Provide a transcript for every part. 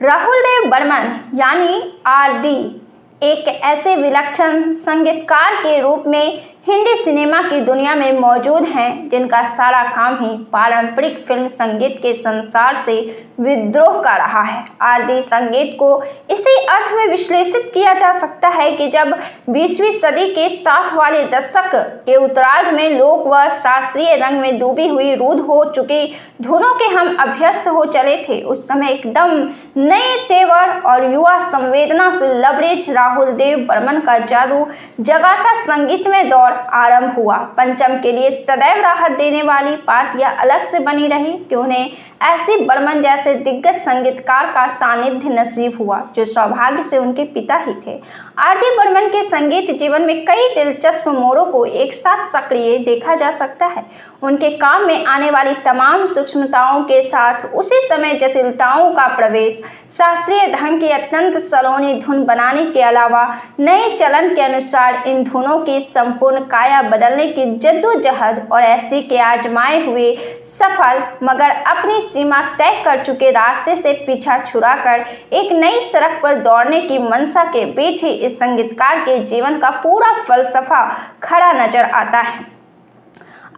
राहुल देव बर्मन यानी आरडी एक ऐसे विलक्षण संगीतकार के रूप में हिंदी सिनेमा की दुनिया में मौजूद हैं जिनका सारा काम ही पारंपरिक फिल्म संगीत के संसार से विद्रोह का रहा है। आरडी संगीत को इसी अर्थ में विश्लेषित किया जा सकता है कि जब 20वीं सदी के 60 वाले दशक के उत्तरार्ध में लोक व शास्त्रीय रंग में डूबी हुई रूढ़ हो चुकी धुनों के हम अभ्यस्त हो चले थे, उस समय एकदम नए तेवर और युवा संवेदना से लबरेज राहुल देव बर्मन का जादू जगाता संगीतमय दौर आरंभ हुआ। पंचम के लिए सदैव राहत देने वाली बात यह अलग से बनी रही कि उन्हें ऐसे बर्मन जैसे दिग्गज संगीतकार का सानिध्य नसीब हुआ जो सौभाग्य से उनके पिता ही थे। आरडी बर्मन के संगीत जीवन में कई दिलचस्प मोड़ों को एक साथ सक्रिय देखा जा सकता है। उनके काम में आने वाली तमाम सूक्ष्मताओं के साथ उसी समय जटिलताओं का प्रवेश, शास्त्रीय ढंग की अत्यंत सलोनी धुन बनाने के अलावा नए चलन के अनुसार इन धुनों की संपूर्ण काया बदलने की जद्दोजहद और ऐसी के आजमाए हुए सफल मगर अपनी सीमा तय कर चुके रास्ते से पीछा छुड़ाकर एक नई सड़क पर दौड़ने की मंशा के बीच ही इस संगीतकार के जीवन का पूरा फलसफा खड़ा नजर आता है।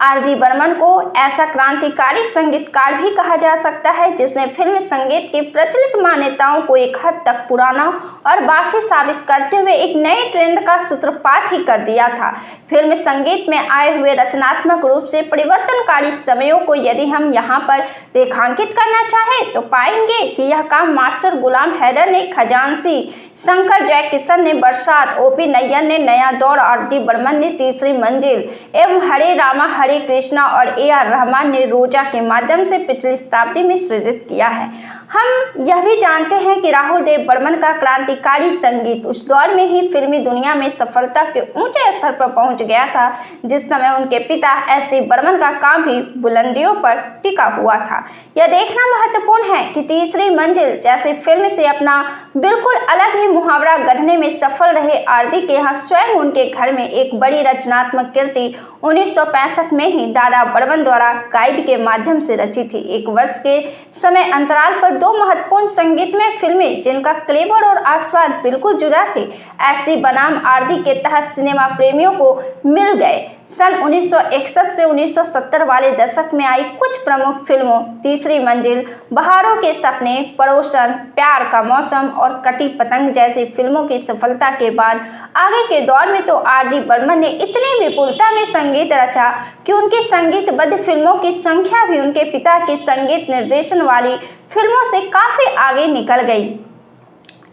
आरडी बर्मन को ऐसा क्रांतिकारी संगीतकार भी कहा जा सकता है जिसने फिल्म संगीत की प्रचलित मान्यताओं को एक हद तक पुराना और बासी साबित करते हुए एक नए ट्रेंड का सूत्रपात ही कर दिया था। फिल्म संगीत में आए हुए रचनात्मक रूप से परिवर्तनकारी समयों को यदि हम यहाँ पर रेखांकित करना चाहें तो पाएंगे कि यह काम मास्टर गुलाम हैदर ने, खजांची शंकर जयकिशन ने बरसात, ओपी नैयर ने नया दौर, आरडी बर्मन ने तीसरी मंजिल एवं हरे रामा हरे कृष्णा और AR रहमान ने रोजा के माध्यम से पिछली शताब्दी में सृजित किया है। हम यह भी जानते हैं कि राहुल देव बर्मन का क्रांतिकारी संगीत उस दौर में ही फिल्मी दुनिया में सफलता के ऊंचे स्तर पर पहुंच गया था जिस समय उनके पिता SD बर्मन का काम भी बुलंदियों पर टिका हुआ था। यह देखना महत्वपूर्ण है कि तीसरी मंजिल जैसी फिल्म से अपना बिल्कुल अलग ही मुहावरा गढ़ने में सफल रहे आरडी के यहाँ स्वयं उनके घर में एक बड़ी रचनात्मक कृति 1965 में ही दादा बर्मन द्वारा गाइड के माध्यम से रची थी। एक वर्ष के समय अंतराल पर दो महत्वपूर्ण संगीतमय फिल्में जिनका क्लेवर और आस्वाद बिल्कुल जुदा थे SD बनाम आरडी के तहत सिनेमा प्रेमियों को मिल गए। सन 1961 से 1970 वाले दशक में आई कुछ प्रमुख फिल्मों तीसरी मंजिल, बहारों के सपने, पड़ोसन, प्यार का मौसम और कटी पतंग जैसी फिल्मों की सफलता के बाद आगे के दौर में तो आरडी बर्मन ने इतनी विपुलता में संगीत रचा कि उनकी संगीतबद्ध फिल्मों की संख्या भी उनके पिता की संगीत निर्देशन वाली फिल्मों से काफी आगे निकल गई।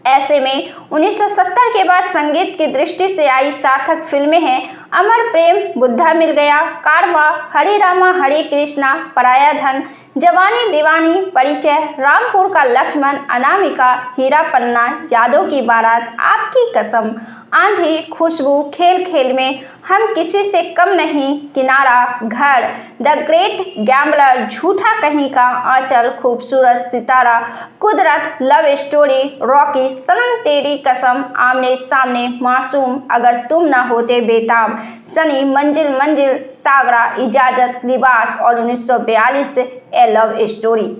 ऐसे में 1970 के बाद संगीत की दृष्टि से आई सार्थक फिल्में हैं अमर प्रेम, बुद्धा मिल गया, कारवां, हरे रामा हरे कृष्णा, पराया धन, जवानी दीवानी, परिचय, रामपुर का लक्ष्मण, अनामिका, हीरा पन्ना, यादों की बारात, आपकी कसम, आंधी, खुशबू, खेल खेल में, हम किसी से कम नहीं, किनारा, घर, द ग्रेट गैम्बलर, झूठा कहीं का, आंचल, खूबसूरत सितारा, कुदरत, लव स्टोरी, रॉकी, सनम तेरी कसम, आमने सामने, मासूम, अगर तुम ना होते बेताब, सनी, मंजिल मंजिल, सागरा, इजाजत, लिबास और 1942 से ए लव स्टोरी।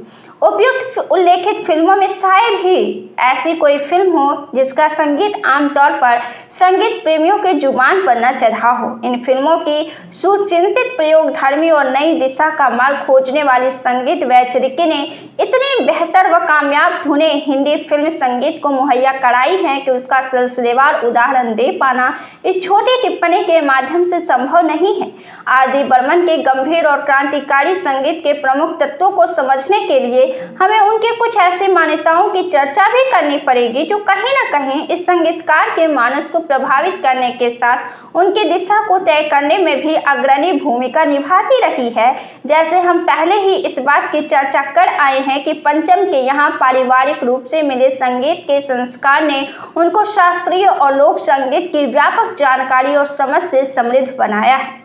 उपयुक्त उल्लेखित फिल्मों में शायद ही ऐसी कोई फिल्म हो जिसका संगीत आमतौर पर संगीत प्रेमियों के जुबान पर न चढ़ा हो। इन फिल्मों की सुचिंतित प्रयोगधर्मी और नई दिशा का मार्ग खोजने वाली संगीत वैचारिकी ने इतनी बेहतर व कामयाब धुनें हिंदी फिल्म संगीत को मुहैया कराई हैं कि उसका सिलसिलेवार उदाहरण दे पाना इस छोटी टिप्पणी के माध्यम से संभव नहीं है। आरडी बर्मन के गंभीर और क्रांतिकारी संगीत के प्रमुख तत्वों को समझने के लिए हमें उनके कुछ ऐसी मान्यताओं की चर्चा भी करनी पड़ेगी जो कहीं न कहीं इस संगीतकार के मानस को प्रभावित करने के साथ उनकी दिशा को तय करने में भी अग्रणी भूमिका निभाती रही है। जैसे हम पहले ही इस बात की चर्चा कर आए हैं कि पंचम के यहाँ पारिवारिक रूप से मिले संगीत के संस्कार ने उनको शास्त्रीय और लोक संगीत की व्यापक जानकारी और समझ से समृद्ध बनाया है।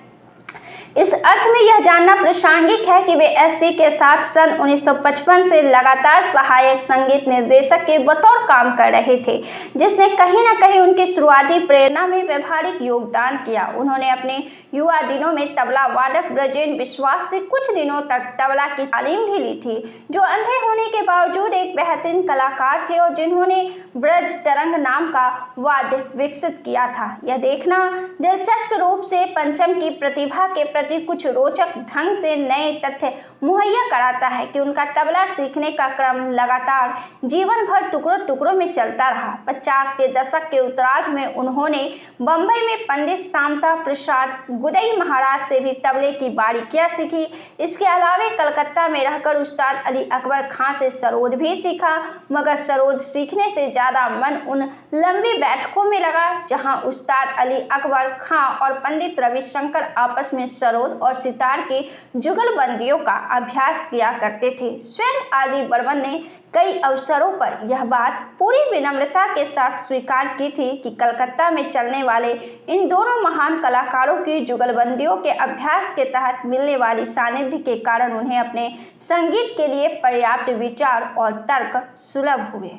इस अर्थ में यह जानना प्रासंगिक है कि वे एसटी के साथ सन 1955 से लगातार सहायक संगीत निर्देशक के बतौर काम कर रहे थे, जिसने कहीं न कहीं उनकी शुरुआती प्रेरणा में व्यावहारिक योगदान किया। उन्होंने अपने युवा दिनों में तबला वादक ब्रजेंद्र विश्वास से कुछ दिनों तक तबला की तालीम भी ली थी, जो अंधे होने के बावजूद एक बेहतरीन कलाकार थे और जिन्होंने ब्रज तरंग नाम का वाद्य विकसित किया था। यह देखना दिलचस्प रूप से पंचम की प्रतिभा के प्रति कुछ रोचक ढंग से नए तथ्य मुहैया कराता है कि उनका तबला सीखने का क्रम लगातार जीवन भर टुकड़ों टुकड़ों में चलता रहा। 50 के दशक के उत्तरार्ध में उन्होंने बंबई में पंडित शांता प्रसाद गुदई महाराज से भी तबले की बारीकियां सीखी। इसके अलावा कलकत्ता में रहकर उस्ताद अली अकबर खां से सरोद भी सीखा, मगर सरोद सीखने से ज्यादा मन उन लंबी बैठकों में लगा जहां उस्ताद अली अकबर खां और पंडित रविशंकर आपस में सरोद और सितार की जुगलबंदियों का अभ्यास किया करते थे। स्वयं आर.डी. बर्मन ने कई अवसरों पर यह बात पूरी विनम्रता के साथ स्वीकार की थी कि कलकत्ता में चलने वाले इन दोनों महान कलाकारों की जुगलबंदियों के अभ्यास के तहत मिलने वाली सानिध्य के कारण उन्हें अपने संगीत के लिए पर्याप्त विचार और तर्क सुलभ हुए।